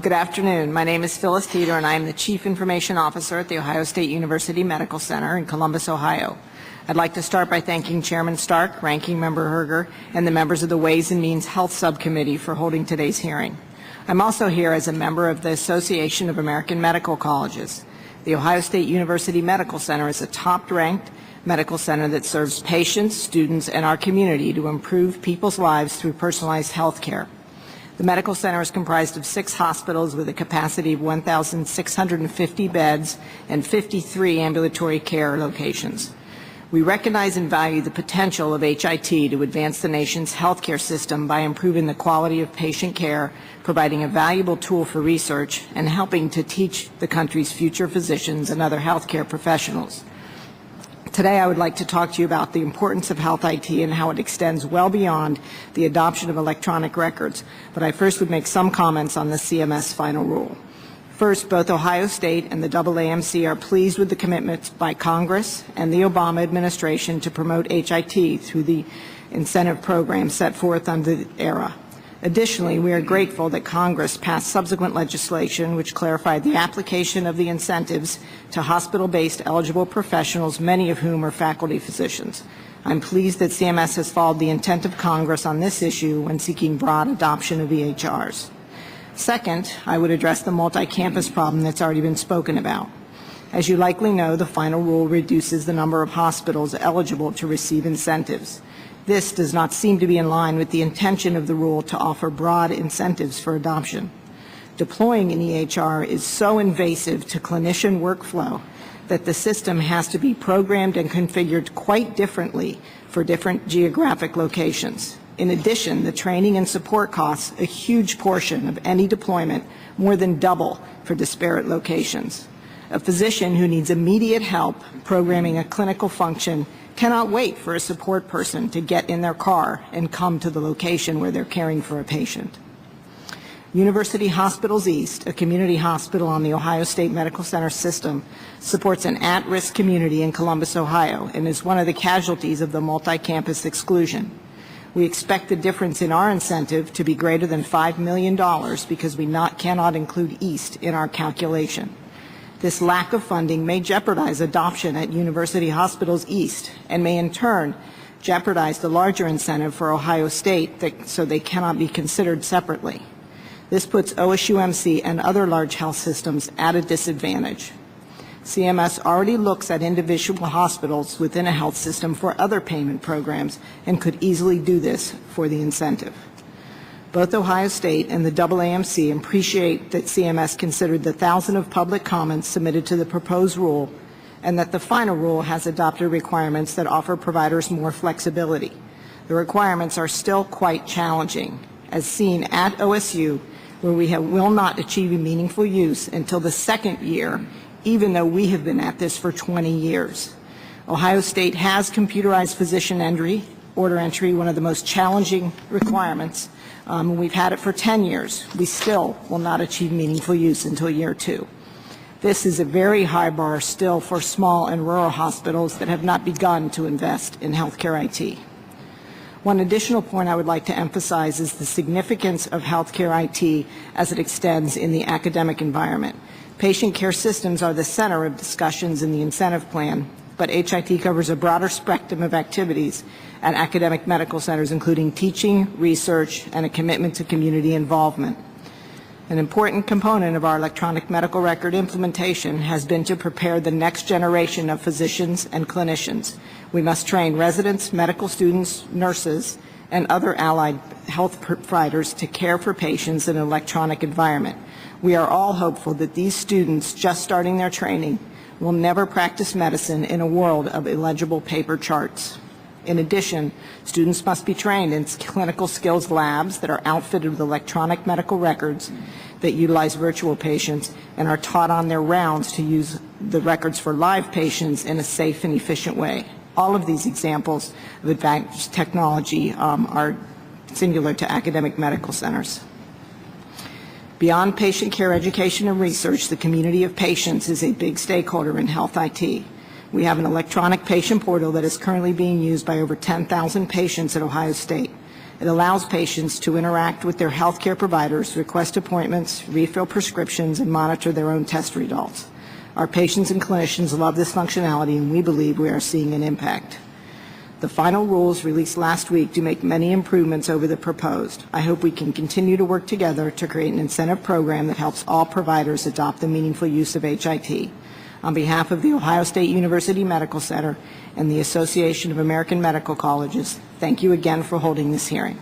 Good afternoon. My name is Phyllis Teater, and I am the Chief Information Officer at the Ohio State University Medical Center in Columbus, Ohio. I'd like to start by thanking Chairman Stark, Ranking Member Herger, and the members of the Ways and Means Health Subcommittee for holding today's hearing. I'm also here as a member of the Association of American Medical Colleges. The Ohio State University Medical Center is a top-ranked medical center that serves patients, students, and our community to improve people's lives through personalized health care. The medical center is comprised of 6 hospitals with a capacity of 1,650 beds and 53 ambulatory care locations. We recognize and value the potential of HIT to advance the nation's healthcare system by improving the quality of patient care, providing a valuable tool for research, and helping to teach the country's future physicians and other healthcare professionals. Today, I would like to talk to you about the importance of health IT and how it extends well beyond the adoption of electronic records, but I first would make some comments on the CMS final rule. First, both Ohio State and the AAMC are pleased with the commitments by Congress and the Obama administration to promote HIT through the incentive program set forth under the ERA. Additionally, we are grateful that Congress passed subsequent legislation which clarified the application of the incentives to hospital-based eligible professionals, many of whom are faculty physicians. I'm pleased that CMS has followed the intent of Congress on this issue when seeking broad adoption of EHRs. Second, I would address the multi-campus problem that's already been spoken about. As you likely know, the final rule reduces the number of hospitals eligible to receive incentives. This does not seem to be in line with the intention of the rule to offer broad incentives for adoption. Deploying an EHR is so invasive to clinician workflow that the system has to be programmed and configured quite differently for different geographic locations. In addition, the training and support costs a huge portion of any deployment, more than double for disparate locations. A physician who needs immediate help programming a clinical function cannot wait for a support person to get in their car and come to the location where they're caring for a patient. University Hospitals East, a community hospital on the Ohio State Medical Center system, supports an at-risk community in Columbus, Ohio, and is one of the casualties of the multi-campus exclusion. We expect the difference in our incentive to be greater than $5 million because we cannot include East in our calculation. This lack of funding may jeopardize adoption at University Hospitals East and may in turn jeopardize the larger incentive for Ohio State so they cannot be considered separately. This puts OSUMC and other large health systems at a disadvantage. CMS already looks at individual hospitals within a health system for other payment programs and could easily do this for the incentive. Both Ohio State and the AAMC appreciate that CMS considered the thousands of public comments submitted to the proposed rule and that the final rule has adopted requirements that offer providers more flexibility. The requirements are still quite challenging, as seen at OSU, where we will not achieve meaningful use until the second year, even though we have been at this for 20 years. Ohio State has computerized physician order entry, one of the most challenging requirements. We've had it for 10 years. We still will not achieve meaningful use until year 2. This is a very high bar still for small and rural hospitals that have not begun to invest in healthcare IT. One additional point I would like to emphasize is the significance of healthcare IT as it extends in the academic environment. Patient care systems are the center of discussions in the incentive plan, but HIT covers a broader spectrum of activities at academic medical centers, including teaching, research, and a commitment to community involvement. An important component of our electronic medical record implementation has been to prepare the next generation of physicians and clinicians. We must train residents, medical students, nurses, and other allied health providers to care for patients in an electronic environment. We are all hopeful that these students just starting their training will never practice medicine in a world of illegible paper charts. In addition, students must be trained in clinical skills labs that are outfitted with electronic medical records that utilize virtual patients and are taught on their rounds to use the records for live patients in a safe and efficient way. All of these examples of advanced technology are singular to academic medical centers. Beyond patient care education and research, the community of patients is a big stakeholder in health IT. We have an electronic patient portal that is currently being used by over 10,000 patients at Ohio State. It allows patients to interact with their healthcare providers, request appointments, refill prescriptions, and monitor their own test results. Our patients and clinicians love this functionality, and we believe we are seeing an impact. The final rules released last week do make many improvements over the proposed. I hope we can continue to work together to create an incentive program that helps all providers adopt the meaningful use of HIT. On behalf of the Ohio State University Medical Center and the Association of American Medical Colleges, thank you again for holding this hearing.